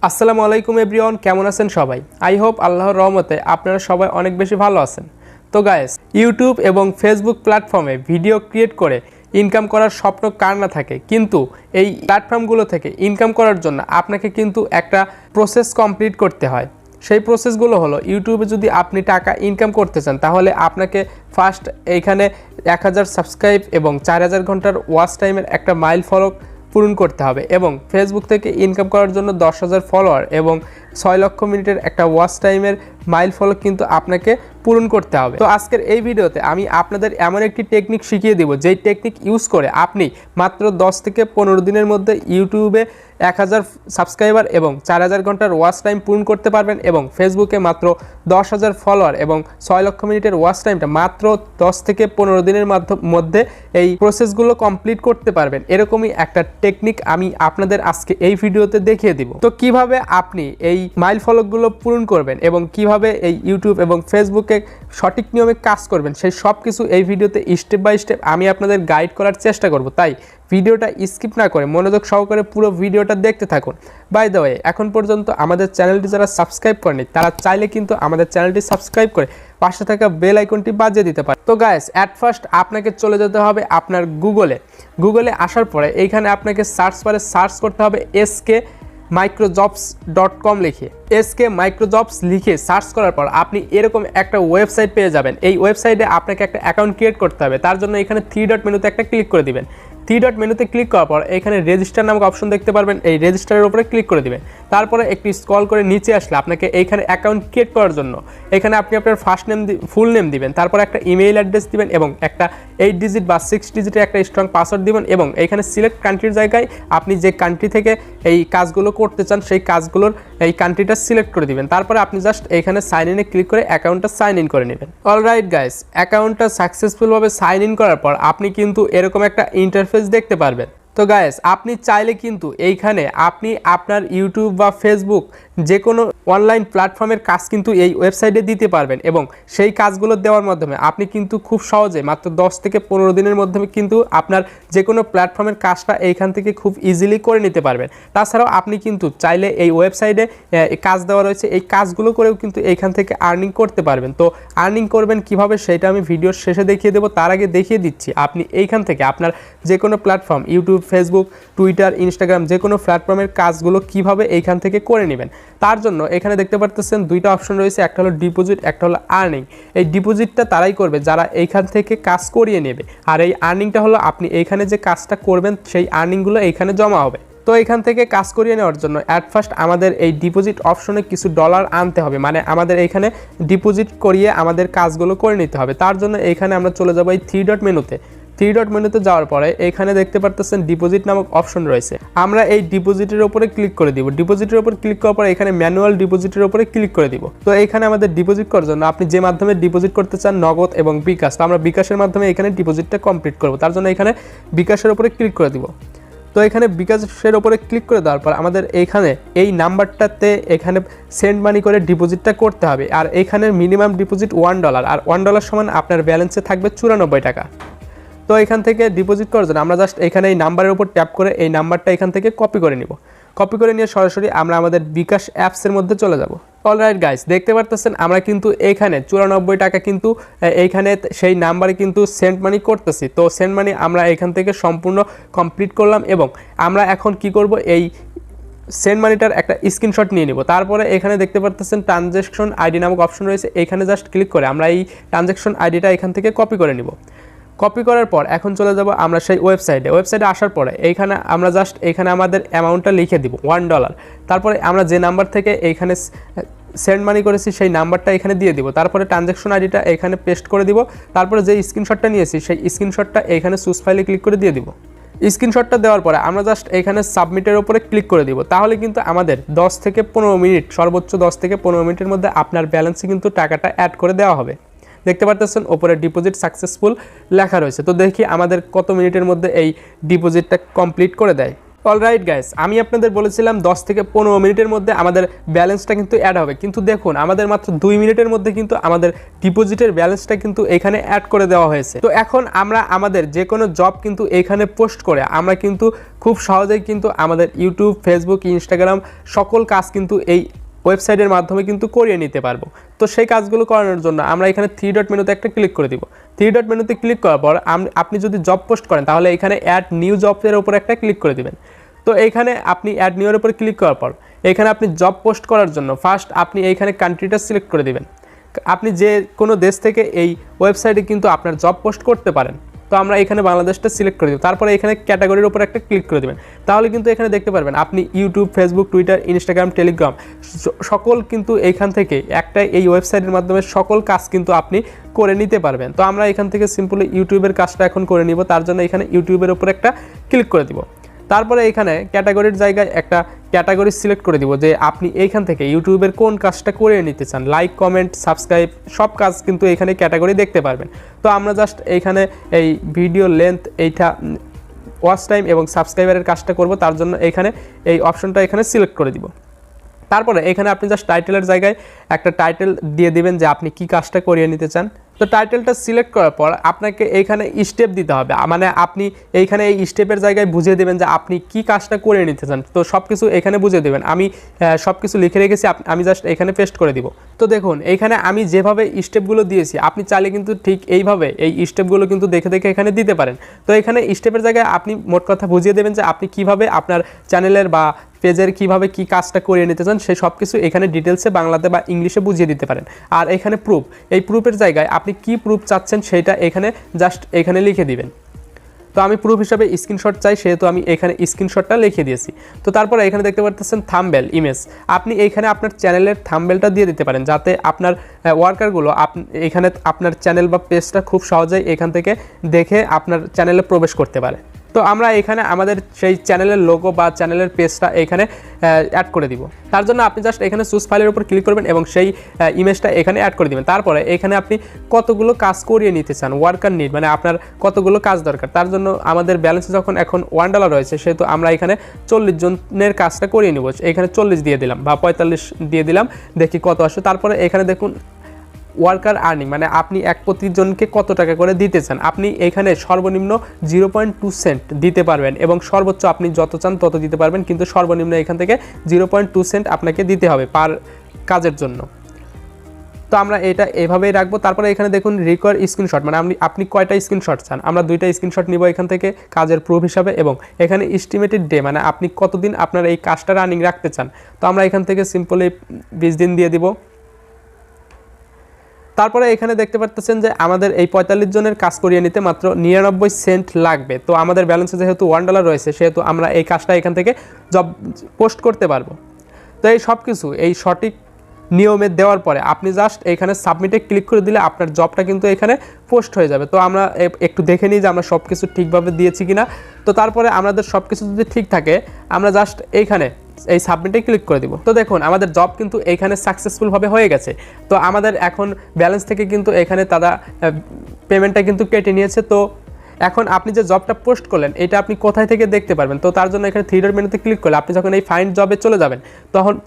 আসসালামু আলাইকুম এভরিওয়ান, কেমন আছেন সবাই? আই হোপ আল্লাহর রহমতে আপনারা সবাই অনেক বেশি ভালো আছেন। তো গাইস, ইউটিউব এবং ফেসবুক প্ল্যাটফর্মে ভিডিও ক্রিয়েট করে ইনকাম করার স্বপ্ন কার না থাকে, কিন্তু এই প্ল্যাটফর্মগুলো থেকে ইনকাম করার জন্য আপনাকে কিন্তু একটা প্রসেস কমপ্লিট করতে হয়। সেই প্রসেসগুলো হলো, ইউটিউবে যদি আপনি টাকা ইনকাম করতে চান তাহলে আপনাকে ফার্স্ট এইখানে 1000 সাবস্ক্রাইব এবং 4000 ঘন্টার ওয়াচ টাইমের একটা মাইল ফলক পূরণ করতে হবে, এবং ফেসবুক থেকে ইনকাম করার জন্য 10,000 ফলোয়ার এবং 6 লক্ষ মিনিটের একটা ওয়াচ টাইমের মাইল ফলক কিন্তু আপনাকে পূরণ করতে হবে। তো আজকের এই ভিডিওতে আমি আপনাদের এমন একটি টেকনিক শিখিয়ে দেব, যেই টেকনিক ইউজ করে আপনি মাত্র 10 থেকে 15 দিনের মধ্যে ইউটিউবে 1000 সাবস্ক্রাইবার এবং 4000 ঘন্টার ওয়াচ টাইম পূরণ করতে পারবেন, এবং ফেসবুকে মাত্র 10,000 ফলোয়ার এবং 6 লক্ষ মিনিটের ওয়াচ টাইমটা মাত্র 10 থেকে 15 দিনের মধ্যে এই প্রসেসগুলো কমপ্লিট করতে পারবেন। এরকমই একটা টেকনিক আমি আপনাদের আজকে এই ভিডিওতে দেখিয়ে দিব। তো কিভাবে আপনি এই মাইল ফলকগুলো পূরণ করবেন এবং কিভাবে এই ইউটিউব এবং ফেসবুকে সঠিক নিয়মে কাজ করবেন, সেই সব কিছু এই ভিডিওতে স্টেপ বাই স্টেপ আমি আপনাদের গাইড করার চেষ্টা করব। তাই ভিডিওটা স্কিপ না করে মনোযোগ সহকারে পুরো ভিডিওটা দেখতে থাকুন। বাই দ্য ওয়ে, এখন পর্যন্ত আমাদের চ্যানেলটি যারা সাবস্ক্রাইব করেনি তারা চাইলে কিন্তু আমাদের চ্যানেলটি সাবস্ক্রাইব করে পাশে থাকা বেল আইকনটি বাজিয়ে দিতে পারে। তো গাইস, অ্যাট ফার্স্ট আপনাকে চলে যেতে হবে আপনার গুগলে আসার পরে এইখানে আপনাকে সার্চ বারে সার্চ করতে হবে sk-microjobs.com লিখে। sk-microjobs লিখে সার্চ করার পর আপনি এরকম একটা ওয়েবসাইট পেয়ে যাবেন। এই ওয়েবসাইটে আপনাকে একটা অ্যাকাউন্ট ক্রিয়েট করতে হবে। তার জন্য এখানে 3 ডট মেনুতে একটা ক্লিক করে দিবেন। 3 ডট মেনুতে ক্লিক করার পর এখানে রেজিস্টার নামক অপশন দেখতে পারবেন, এই রেজিস্টারের উপরে ক্লিক করে দিবেন। তারপরে একটু স্ক্রল করে নিচে আসলে আপনাকে এইখানে অ্যাকাউন্ট ক্রিয়েট করার জন্য এখানে আপনি আপনার ফার্স্ট নেম ফুল নেম দিবেন, তারপর একটা ইমেইল অ্যাড্রেস দিবেন এবং একটা 8 ডিজিট বা 6 ডিজিটের একটা স্ট্রং পাসওয়ার্ড দিবেন, এবং এইখানে সিলেক্ট কান্ট্রির জায়গায় আপনি যে কান্ট্রি থেকে এই কাজগুলো করতে চান সেই কাজগুলোর এই কান্ট্রিটা সিলেক্ট করে দিবেন। তারপরে আপনি জাস্ট এইখানে সাইন ইনে ক্লিক করে অ্যাকাউন্টটা সাইন ইন করে নেবেন। অলরাইট গাইস, অ্যাকাউন্টটা সাকসেসফুলভাবে সাইন ইন করার পর আপনি কিন্তু এরকম একটা ইন্টারফেস দেখতে পারবেন। তো গাইস, আপনি চাইলে কিন্তু এইখানে আপনি আপনার ইউটিউব বা ফেসবুক যে কোনো অনলাইন প্ল্যাটফর্মের কাজ কিন্তু এই ওয়েবসাইটে দিতে পারবেন, এবং সেই কাজগুলো দেওয়ার মাধ্যমে আপনি কিন্তু খুব সহজে মাত্র 10 থেকে 15 দিনের মধ্যে কিন্তু আপনার যে কোনো প্ল্যাটফর্মের কাজটা এইখান থেকে খুব ইজিলি করে নিতে পারবেন। তাছাড়াও আপনি কিন্তু চাইলে এই ওয়েবসাইটে কাজ দেওয়া রয়েছে, এই কাজগুলো করেও কিন্তু এইখান থেকে আর্নিং করতে পারবেন। তো আর্নিং করবেন কিভাবে সেটা আমি ভিডিওর শেষে দেখিয়ে দেবো। তার আগে দেখিয়ে দিচ্ছি আপনি এইখান থেকে আপনার যে কোনো platform, YouTube, Facebook, Twitter, Instagram, যে কোনো প্ল্যাটফর্মের কাজগুলো কিভাবে এইখান থেকে করে নেবেন। তার জন্য এখানে দেখতে পারতেছেন দুইটা অপশন রয়েছে, একটা হলো ডিপোজিট, একটা হলো আর্নিং। এই ডিপোজিটটা তারাই করবে যারা এইখান থেকে কাজ করিয়ে নেবে, আর এই আর্নিংটা হলো আপনি এইখানে যে কাজটা করবেন সেই আর্নিংগুলো এইখানে জমা হবে। তো এখান থেকে কাজ করিয়ে নেওয়ার জন্য অ্যাট ফার্স্ট আমাদের এই ডিপোজিট অপশনে কিছু ডলার আনতে হবে, মানে আমাদের এইখানে ডিপোজিট করিয়ে আমাদের কাজগুলো করে নিতে হবে। তার জন্য এইখানে আমরা চলে যাবো এই 3 ডট মেনুতে। 3 ডট মেনুতে যাওয়ার পরে এখানে দেখতে পারতেছেন ডিপোজিট নামক অপশন রয়েছে। আমরা এই ডিপোজিটের উপরে ক্লিক করে দিব। ডিপোজিটের উপর ক্লিক করার পরে এখানে ম্যানুয়াল ডিপোজিটের উপরে ক্লিক করে দিব। তো এখানে আমাদের ডিপোজিট করার জন্য আপনি যে মাধ্যমে ডিপোজিট করতে চান, নগদ এবং বিকাশ, তো আমরা বিকাশের মাধ্যমে এখানে ডিপোজিটটা কমপ্লিট করব। তার জন্য এখানে বিকাশের উপরে ক্লিক করে দিব। তো এখানে বিকাশের উপরে ক্লিক করে দেওয়ার পর আমাদের এইখানে এই নাম্বারটাতে এখানে সেন্ড মানি করে ডিপোজিটটা করতে হবে, আর এখানে মিনিমাম ডিপোজিট $1, আর $1 সমান আপনার ব্যালেন্সে থাকবে 94 টাকা। তো এখান থেকে ডিপোজিট করার জন্য আমরা জাস্ট এখানে এই নাম্বারের উপর ট্যাপ করে এই নাম্বারটা এখান থেকে কপি করে নিব। কপি করে নিয়ে সরাসরি আমরা আমাদের বিকাশ অ্যাপসের মধ্যে চলে যাব। অলরাইট গাইস, দেখতে পারতেছেন আমরা কিন্তু এইখানে 94 টাকা কিন্তু এইখানে সেই নাম্বারে কিন্তু সেন্ড মানি করতেছি। তো সেন্ড মানি আমরা এখান থেকে সম্পূর্ণ কমপ্লিট করলাম, এবং আমরা এখন কি করব, এই সেন্ড মানিটার একটা স্ক্রিনশট নিয়ে নিব। তারপরে এখানে দেখতে পারতেছেন ট্রানজ্যাকশন আইডি নামক অপশন রয়েছে, এখানে জাস্ট ক্লিক করে আমরা এই ট্রানজ্যাকশন আইডিটা এখান থেকে কপি করে নিব। কপি করার পর এখন চলে যাব আমরা সেই ওয়েবসাইটে আসার পরে এইখানে আমরা জাস্ট এখানে আমাদের অ্যামাউন্টটা লিখে দিব $1। তারপরে আমরা যে নাম্বার থেকে এইখানে সেন্ড মানি করেছি সেই নাম্বারটা এখানে দিয়ে দিব। তারপরে ট্রানজ্যাকশন আইডিটা এখানে পেস্ট করে দিব। তারপরে যে স্ক্রিনশটটা নিয়েছি সেই স্ক্রিনশটটা এখানে চুজ ফাইলে ক্লিক করে দিয়ে দিব। স্ক্রিনশটটা দেওয়ার পরে আমরা জাস্ট এখানে সাবমিটের উপরে ক্লিক করে দিব। তাহলে কিন্তু আমাদের 10 থেকে 15 মিনিট, সর্বোচ্চ 10 থেকে 15 মিনিটের মধ্যে আপনার ব্যালেন্সে কিন্তু টাকাটা অ্যাড করে দেওয়া হবে। দেখতে পারতেছেন ওপরে ডিপোজিট সাকসেসফুল লেখা রয়েছে। তো দেখি আমাদের কত মিনিটের মধ্যে এই ডিপোজিটটা কমপ্লিট করে দেয়। অলরাইট গাইস, আমি আপনাদের বলেছিলাম 10 থেকে 15 মিনিটের মধ্যে আমাদের ব্যালেন্সটা কিন্তু অ্যাড হবে, কিন্তু দেখুন আমাদের মাত্র 2 মিনিটের মধ্যে কিন্তু আমাদের ডিপোজিটের ব্যালেন্সটা কিন্তু এখানে অ্যাড করে দেওয়া হয়েছে। তো এখন আমরা আমাদের যে কোনো জব কিন্তু এখানে পোস্ট করে আমরা কিন্তু খুব সহজেই কিন্তু আমাদের ইউটিউব, ফেসবুক, ইনস্টাগ্রাম সকল কাজ কিন্তু এই ওয়েবসাইটের মাধ্যমে কিন্তু করিয়ে নিতে পারবো। তো সেই কাজগুলো করানোর জন্য আমরা এখানে 3 ডট মেনুতে একটা ক্লিক করে দিব। 3 ডট মেনুতে ক্লিক করার পর আপনি যদি জব পোস্ট করেন তাহলে এখানে অ্যাড নিউ জবের উপর একটা ক্লিক করে দিবেন। তো এইখানে আপনি অ্যাড নিউর উপর ক্লিক করার পর এখানে আপনি জব পোস্ট করার জন্য ফার্স্ট আপনি এইখানে কান্ট্রিটা সিলেক্ট করে দিবেন। আপনি যে কোনো দেশ থেকে এই ওয়েবসাইটে কিন্তু আপনার জব পোস্ট করতে পারেন। তো আমরা এখানে বাংলাদেশটা সিলেক্ট করে দিব, তারপরে এখানে ক্যাটাগরির উপর একটা ক্লিক করে দেবেন। তাহলে কিন্তু এখানে দেখতে পারবেন আপনি YouTube, Facebook, Twitter, Instagram, Telegram সকল কিন্তু এইখান থেকে একটা এই ওয়েবসাইটের মাধ্যমে সকল কাজ কিন্তু আপনি করে নিতে পারবেন। তো আমরা এখান থেকে সিম্পলি ইউটিউবের কাজটা এখন করে নিব। তার জন্য এখানে ইউটিউবের উপর একটা ক্লিক করে দিব। তারপরে এখানে ক্যাটাগরির জায়গায় একটা ক্যাটাগরি সিলেক্ট করে দিব যে আপনি এইখান থেকে ইউটিউবের কোন কাজটা করে নিতে চান। লাইক, কমেন্ট, সাবস্ক্রাইব সব কাজ কিন্তু এখানে ক্যাটাগরি দেখতে পারবেন। তো আমরা জাস্ট এইখানে এই ভিডিও লেন্থ, এইটা ওয়াচ টাইম এবং সাবস্ক্রাইবারের কাজটা করব। তার জন্য এখানে এই অপশনটা এখানে সিলেক্ট করে দিব। তারপরে এখানে আপনি জাস্ট টাইটেলের জায়গায় একটা টাইটেল দিয়ে দিবেন যে আপনি কি কাজটা করিয়ে নিতে চান। তো টাইটেলটা সিলেক্ট করার পর আপনাকে এইখানে স্টেপ দিতে হবে, মানে আপনি এইখানে এই স্টেপের জায়গায় বুঝিয়ে দেবেন যে আপনি কি কাজটা করে নিতে চান। তো সব কিছু এখানে বুঝিয়ে দেবেন। আমি সব কিছু লিখে রেখেছি, আমি জাস্ট এখানে পেস্ট করে দিব। তো দেখুন এইখানে আমি যেভাবে স্টেপগুলো দিয়েছি আপনি চাইলে কিন্তু ঠিক এইভাবে এই স্টেপগুলো কিন্তু দেখে দেখে এখানে দিতে পারেন। তো এখানে স্টেপের জায়গায় আপনি মোট কথা বুঝিয়ে দেবেন যে আপনি কিভাবে আপনার চ্যানেলের বা পেজের কিভাবে কি কাজটা করিয়ে নিতে চান, সেই সব কিছু এখানে ডিটেলসে বাংলাতে বা ইংলিশে বুঝিয়ে দিতে পারেন। আর এখানে প্রুফ, এই প্রুফের জায়গায় আপনি কি প্রুফ চাচ্ছেন সেটা এখানে জাস্ট এখানে লিখে দিবেন। তো আমি প্রুফ হিসাবে স্ক্রিনশট চাই, সেহেতু আমি এখানে স্ক্রিনশটটা লিখে দিয়েছি। তো তারপরে এখানে দেখতে পাচ্ছেন থাম্বনেল ইমেজ, আপনি এইখানে আপনার চ্যানেলের থাম্বনেলটা দিয়ে দিতে পারেন যাতে আপনার ওয়ার্কারগুলো এখানে আপনার চ্যানেল বা পেজটা খুব সহজেই এখান থেকে দেখে আপনার চ্যানেলে প্রবেশ করতে পারে। তো আমরা এখানে আমাদের সেই চ্যানেলের লোগো বা চ্যানেলের পেজটা এখানে অ্যাড করে দিব। তার জন্য আপনি জাস্ট এখানে চুজ ফাইলের উপর ক্লিক করবেন এবং সেই ইমেজটা এখানে অ্যাড করে দিবেন। তারপরে এখানে আপনি কতগুলো কাজ করিয়ে নিতে চান, ওয়ার্কার নিড মানে আপনার কতগুলো কাজ দরকার। তার জন্য আমাদের ব্যালেন্সে যখন এখন $1 রয়েছে, সেহেতু আমরা এখানে 40 জনের কাজটা করিয়ে নিব। এখানে 40 দিয়ে দিলাম বা 45 দিয়ে দিলাম, দেখি কত আসে। তারপরে এখানে দেখুন ওয়ার্কার আর্নিং মানে আপনি এক প্রতিজনকে কত টাকা করে দিতে চান। আপনি এখানে সর্বনিম্ন 0.2 সেন্ট দিতে পারবেন এবং সর্বোচ্চ আপনি যত চান তত দিতে পারবেন, কিন্তু সর্বনিম্ন এখান থেকে 0.2 সেন্ট আপনাকে দিতে হবে পার কাজের জন্য। তো আমরা এটা এভাবেই রাখবো। তারপরে এখানে দেখুন রিকোয়ার স্ক্রিনশট মানে আপনি কয়টা স্ক্রিনশট চান। আমরা 2টা স্ক্রিনশট নিব এখান থেকে কাজের প্রুফ হিসাবে, এবং এখানে এস্টিমেটেড ডে মানে আপনি কতদিন আপনার এই কাজটা রানিং রাখতে চান। তো আমরা এখান থেকে সিম্পলি 20 দিন দিয়ে দিব। তারপরে এখানে দেখতে পাচ্ছেন যে আমাদের এই 45 জনের কাজ করিয়ে নিতে মাত্র 99 সেন্ট লাগবে। তো আমাদের ব্যালেন্সে যেহেতু $1 রয়েছে, সেহেতু আমরা এই কাজটা এখান থেকে জব পোস্ট করতে পারবো। তো এই সব কিছু এই সঠিক নিয়মে দেওয়ার পরে আপনি জাস্ট এখানে সাবমিটে ক্লিক করে দিলে আপনার জবটা কিন্তু এখানে পোস্ট হয়ে যাবে। তো আমরা একটু দেখে নিই যে আমরা সব কিছু ঠিকভাবে দিয়েছি কিনা। তো তারপরে আমাদের সব কিছু যদি ঠিক থাকে আমরা জাস্ট এইখানে এই সাবমিটে ক্লিক করে দিব। তো দেখুন আমাদের জব কিন্তু এইখানে সাকসেসফুলভাবে হয়ে গেছে। তো আমাদের এখন ব্যালেন্স থেকে কিন্তু এখানে তারা পেমেন্টটা কিন্তু কেটে নিয়েছে। তো এখন আপনি যে জবটা পোস্ট করলেন এটা আপনি কোথায় থেকে দেখতে পারবেন। তো তার জন্য এখানে 3 ডট মেনুতে ক্লিক করলে আপনি যখন এই ফাইন্ড জবে চলে যাবেন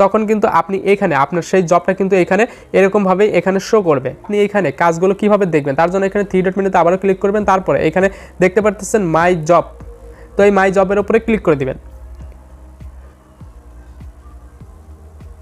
তখন কিন্তু আপনি এখানে আপনার সেই জবটা কিন্তু এখানে এরকমভাবেই এখানে শো করবে। আপনি এখানে কাজগুলো কিভাবে দেখবেন তার জন্য এখানে 3 ডট মেনুতে আবারও ক্লিক করবেন। তারপরে এখানে দেখতে পাচ্ছেন মাই জব, তো এই মাই জবের উপরে ক্লিক করে দিবেন।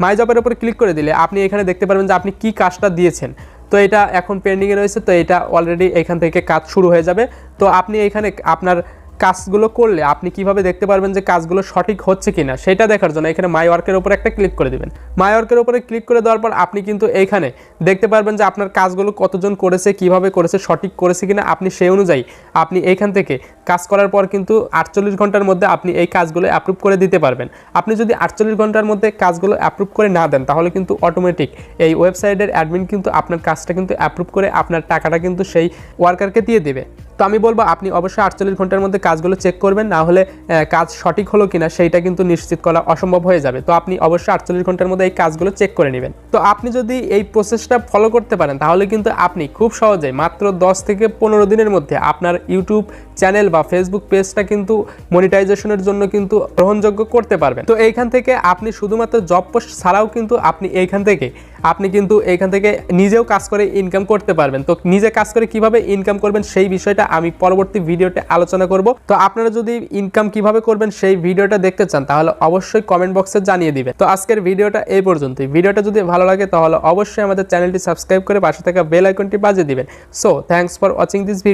মাই জবের উপরে ক্লিক করে দিলে আপনি এখানে দেখতে পারবেন যে আপনি কি কাজটা দিয়েছেন। তো এটা এখন পেন্ডিংয়ে রয়েছে, তো এটা অলরেডি এখান থেকে কাজ শুরু হয়ে যাবে। তো আপনি এখানে আপনার কাজগুলো করলে আপনি কিভাবে দেখতে পারবেন যে কাজগুলো সঠিক হচ্ছে কিনা সেটা দেখার জন্য এখানে মাই ওয়ার্কের উপর একটা ক্লিক করে দিবেন। মাই ওয়ার্কের উপরে ক্লিক করে দেওয়ার পর আপনি কিন্তু এইখানে দেখতে পারবেন যে আপনার কাজগুলো কতজন করেছে, কিভাবে করেছে, সঠিক করেছে কিনা। আপনি সেই অনুযায়ী আপনি এইখান থেকে কাজ করার পর কিন্তু 48 ঘন্টার মধ্যে আপনি এই কাজগুলো অ্যাপ্রুভ করে দিতে পারবেন। আপনি যদি 48 ঘন্টার মধ্যে কাজগুলো অ্যাপ্রুভ করে না দেন তাহলে কিন্তু অটোমেটিক এই ওয়েবসাইটের অ্যাডমিন কিন্তু আপনার কাজটা কিন্তু অ্যাপ্রুভ করে আপনার টাকাটা কিন্তু সেই ওয়ার্কারকে দিয়ে দেবে। তো আমি বলবো আপনি অবশ্যই 48 ঘন্টার মধ্যে কাজগুলো চেক করবেন, না হলে কাজ সঠিক হলো কিনা সেইটা কিন্তু নিশ্চিত করা অসম্ভব হয়ে যাবে। তো আপনি অবশ্যই 48 ঘন্টার মধ্যে এই কাজগুলো চেক করে নেবেন। তো আপনি যদি এই প্রসেসটা ফলো করতে পারেন তাহলে কিন্তু আপনি খুব সহজেই মাত্র 10 থেকে 15 দিনের মধ্যে আপনার ইউটিউব চ্যানেল বা ফেসবুক পেজটা কিন্তু মনিটাইজেশনের জন্য কিন্তু গ্রহণযোগ্য করতে পারবেন। তো এইখান থেকে আপনি শুধুমাত্র জব পোস্ট ছাড়াও কিন্তু আপনি এইখান থেকে নিজেও কাজ করে ইনকাম করতে পারবেন। তো নিজে কাজ করে কিভাবে ইনকাম করবেন সেই বিষয়টা আমি পরবর্তী ভিডিওতে আলোচনা করব। তো আপনারা যদি ইনকাম কিভাবে করবেন সেই ভিডিওটা দেখতে চান তাহলে অবশ্যই কমেন্ট বক্সে জানিয়ে দিবেন। তো আজকের ভিডিওটা এই পর্যন্তই। ভিডিওটা যদি ভালো লাগে তাহলে অবশ্যই আমাদের চ্যানেলটি সাবস্ক্রাইব করে পাশে থাকা বেল আইকনটি বাজিয়ে দিবেন। So thanks for watching this video.